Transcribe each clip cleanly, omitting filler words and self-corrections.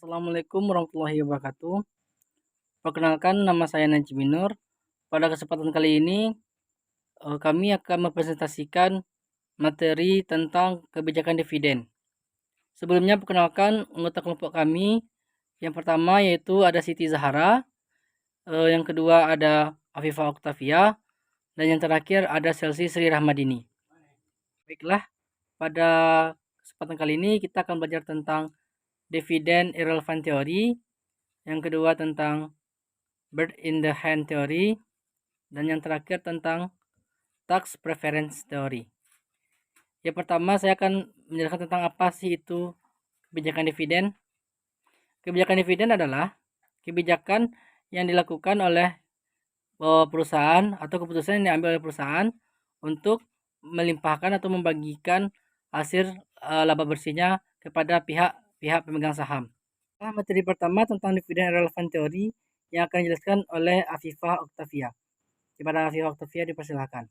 Assalamualaikum warahmatullahi wabarakatuh. Perkenalkan, nama saya Najmi Nur. Pada kesempatan kali ini, kami akan mempresentasikan materi tentang kebijakan dividen. Sebelumnya, perkenalkan anggota kelompok kami. Yang pertama yaitu ada Siti Zahara, yang kedua ada Afifah Oktavia, dan yang terakhir ada Selsi Sri Rahmadini. Baiklah, pada kesempatan kali ini kita akan belajar tentang dividen irrelevant theory, yang kedua tentang bird in the hand theory, dan yang terakhir tentang tax preference theory. Yang pertama saya akan menjelaskan tentang apa sih itu kebijakan dividen. Kebijakan dividen adalah kebijakan yang dilakukan oleh perusahaan atau keputusan yang diambil oleh perusahaan untuk melimpahkan atau membagikan hasil laba bersihnya kepada pihak pemegang saham. Materi pertama tentang dividen irrelevant theory yang akan dijelaskan oleh Afifah Oktavia. Kepada Afifah Oktavia dipersilakan.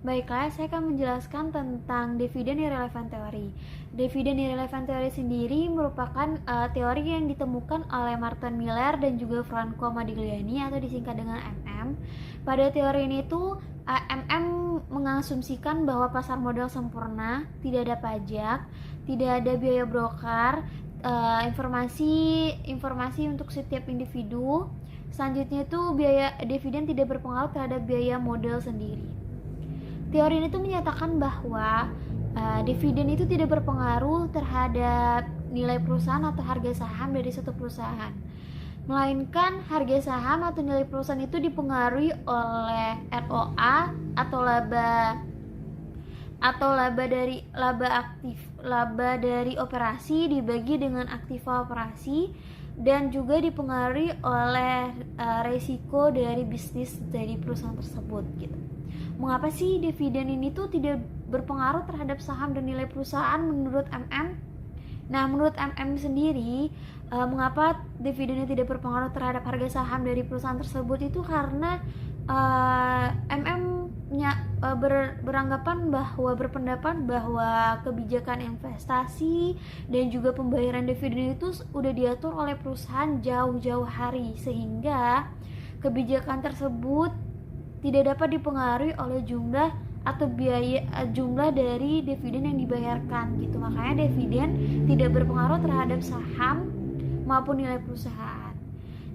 Baiklah, saya akan menjelaskan tentang dividen irrelevant theory. Dividen irrelevant theory sendiri merupakan teori yang ditemukan oleh Martin Miller dan juga Franco Modigliani atau disingkat dengan MM. Pada teori ini tuh MM mengasumsikan bahwa pasar modal sempurna, tidak ada pajak, tidak ada biaya broker, informasi untuk setiap individu. Selanjutnya itu biaya dividen tidak berpengaruh terhadap biaya modal sendiri. Teori ini tuh menyatakan bahwa dividen itu tidak berpengaruh terhadap nilai perusahaan atau harga saham dari suatu perusahaan, melainkan harga saham atau nilai perusahaan itu dipengaruhi oleh ROA atau laba dari operasi dibagi dengan aktiva operasi, dan juga dipengaruhi oleh resiko dari bisnis dari perusahaan tersebut gitu. Mengapa sih dividen ini tuh tidak berpengaruh terhadap saham dan nilai perusahaan menurut MM? Nah, menurut MM sendiri, mengapa dividennya tidak berpengaruh terhadap harga saham dari perusahaan tersebut itu karena MM berpendapat bahwa kebijakan investasi dan juga pembayaran dividen itu udah diatur oleh perusahaan jauh-jauh hari, sehingga kebijakan tersebut tidak dapat dipengaruhi oleh jumlah dari dividen yang dibayarkan gitu. Makanya dividen tidak berpengaruh terhadap saham maupun nilai perusahaan.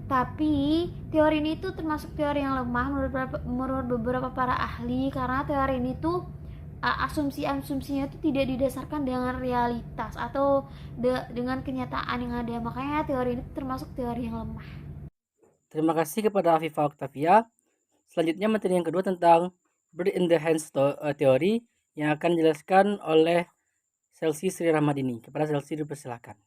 Tapi teori ini tuh termasuk teori yang lemah menurut beberapa para ahli, karena teori ini tuh asumsinya itu tidak didasarkan dengan realitas atau dengan kenyataan yang ada. Makanya teori ini termasuk teori yang lemah. Terima kasih kepada Afifah Oktavia. Selanjutnya materi yang kedua tentang bird in the hands theory yang akan dijelaskan oleh Selsi Sri Rahmadini. Kepada Selsi dipersilakan.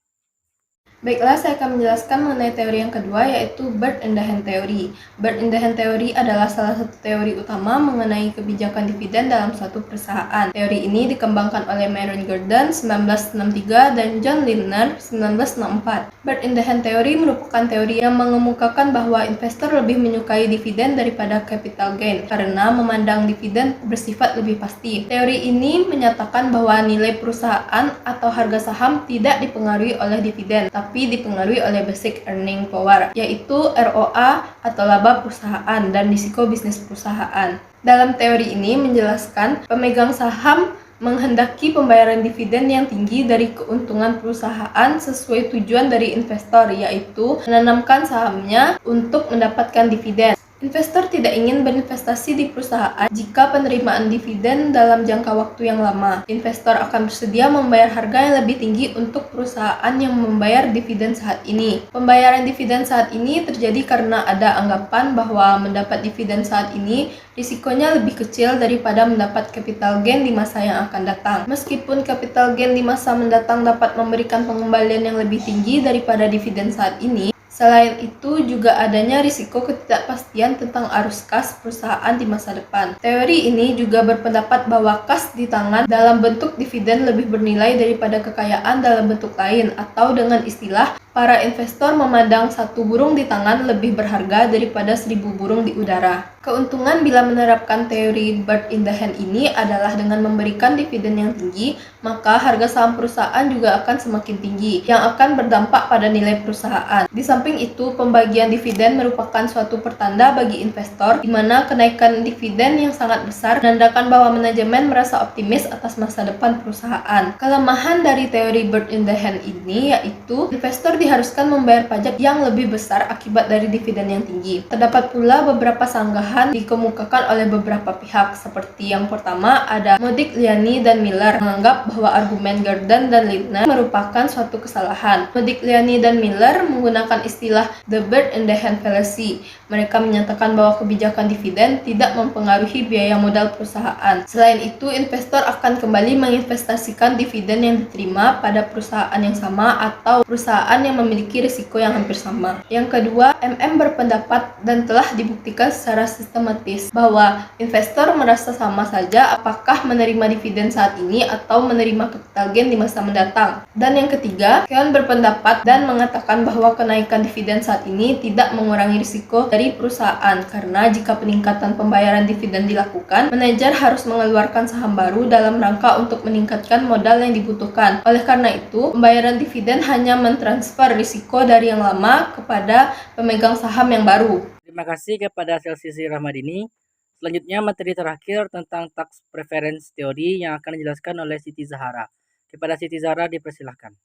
Baiklah, saya akan menjelaskan mengenai teori yang kedua, yaitu bird in the hand theory. Bird in the hand theory adalah salah satu teori utama mengenai kebijakan dividen dalam suatu perusahaan. Teori ini dikembangkan oleh Myron Gordon 1963 dan John Lindner 1964. Bird in the hand theory merupakan teori yang mengemukakan bahwa investor lebih menyukai dividen daripada capital gain karena memandang dividen bersifat lebih pasti. Teori ini menyatakan bahwa nilai perusahaan atau harga saham tidak dipengaruhi oleh dividen, tapi dipengaruhi oleh basic earning power, yaitu ROA atau laba perusahaan dan risiko bisnis perusahaan. Dalam teori ini menjelaskan pemegang saham menghendaki pembayaran dividen yang tinggi dari keuntungan perusahaan sesuai tujuan dari investor, yaitu menanamkan sahamnya untuk mendapatkan dividen. Investor tidak ingin berinvestasi di perusahaan jika penerimaan dividen dalam jangka waktu yang lama. Investor akan bersedia membayar harga yang lebih tinggi untuk perusahaan yang membayar dividen saat ini. Pembayaran dividen saat ini terjadi karena ada anggapan bahwa mendapat dividen saat ini risikonya lebih kecil daripada mendapat capital gain di masa yang akan datang. Meskipun capital gain di masa mendatang dapat memberikan pengembalian yang lebih tinggi daripada dividen saat ini, selain itu juga adanya risiko ketidakpastian tentang arus kas perusahaan di masa depan. Teori ini juga berpendapat bahwa kas di tangan dalam bentuk dividen lebih bernilai daripada kekayaan dalam bentuk lain, atau dengan istilah Para investor memandang satu burung di tangan lebih berharga daripada 1000 burung di udara. Keuntungan bila menerapkan teori bird in the hand ini adalah dengan memberikan dividen yang tinggi, maka harga saham perusahaan juga akan semakin tinggi, yang akan berdampak pada nilai perusahaan. Di samping itu, pembagian dividen merupakan suatu pertanda bagi investor, di mana kenaikan dividen yang sangat besar menandakan bahwa manajemen merasa optimis atas masa depan perusahaan. Kelemahan dari teori bird in the hand ini yaitu investor diharuskan membayar pajak yang lebih besar akibat dari dividen yang tinggi. Terdapat pula beberapa sanggahan dikemukakan oleh beberapa pihak, seperti yang pertama ada Modigliani dan Miller menganggap bahwa argumen Gordon dan Lindner merupakan suatu kesalahan. Modigliani dan Miller menggunakan istilah the bird in the hand fallacy. Mereka menyatakan bahwa kebijakan dividen tidak mempengaruhi biaya modal perusahaan. Selain itu, investor akan kembali menginvestasikan dividen yang diterima pada perusahaan yang sama atau perusahaan yang memiliki risiko yang hampir sama. Yang kedua, berpendapat dan telah dibuktikan secara sistematis bahwa investor merasa sama saja apakah menerima dividen saat ini atau menerima capital gain di masa mendatang. Dan yang ketiga, Keon berpendapat dan mengatakan bahwa kenaikan dividen saat ini tidak mengurangi risiko dari perusahaan karena jika peningkatan pembayaran dividen dilakukan, manajer harus mengeluarkan saham baru dalam rangka untuk meningkatkan modal yang dibutuhkan. Oleh karena itu, pembayaran dividen hanya mentransfer risiko dari yang lama kepada pemegang saham yang baru. Terima kasih kepada Selsisi Rahmadini. Selanjutnya materi terakhir tentang tax preference theory yang akan dijelaskan oleh Siti Zahara. Kepada Siti Zahara dipersilahkan.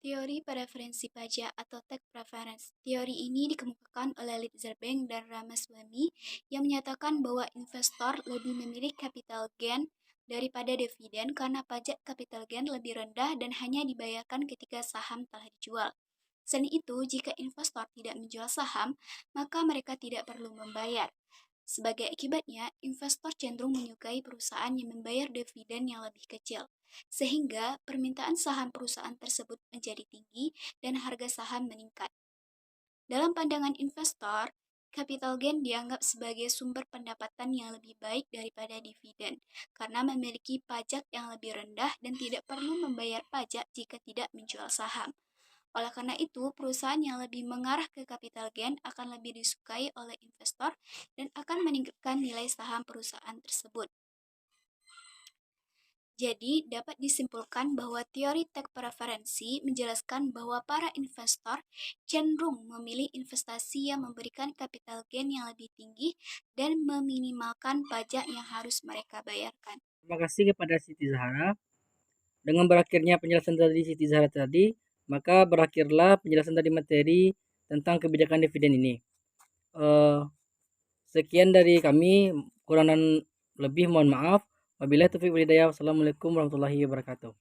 Teori preferensi pajak atau tax preference. Teori ini dikemukakan oleh Litzerbank dan Ramaswamy yang menyatakan bahwa investor lebih memilih capital gain daripada dividen karena pajak capital gain lebih rendah dan hanya dibayarkan ketika saham telah dijual. Selain itu, jika investor tidak menjual saham, maka mereka tidak perlu membayar. Sebagai akibatnya, investor cenderung menyukai perusahaan yang membayar dividen yang lebih kecil, sehingga permintaan saham perusahaan tersebut menjadi tinggi dan harga saham meningkat. Dalam pandangan investor, capital gain dianggap sebagai sumber pendapatan yang lebih baik daripada dividen, karena memiliki pajak yang lebih rendah dan tidak perlu membayar pajak jika tidak menjual saham. Oleh karena itu, perusahaan yang lebih mengarah ke capital gain akan lebih disukai oleh investor dan akan meningkatkan nilai saham perusahaan tersebut. Jadi, dapat disimpulkan bahwa teori tax preferensi menjelaskan bahwa para investor cenderung memilih investasi yang memberikan capital gain yang lebih tinggi dan meminimalkan pajak yang harus mereka bayarkan. Terima kasih kepada Siti Zahara. Dengan berakhirnya penjelasan dari Siti Zahara tadi, maka berakhirlah penjelasan dari materi tentang kebijakan dividen ini. Sekian dari kami, kurang dan lebih mohon maaf. Wabillahi taufiq wal hidayah. Wassalamualaikum warahmatullahi wabarakatuh.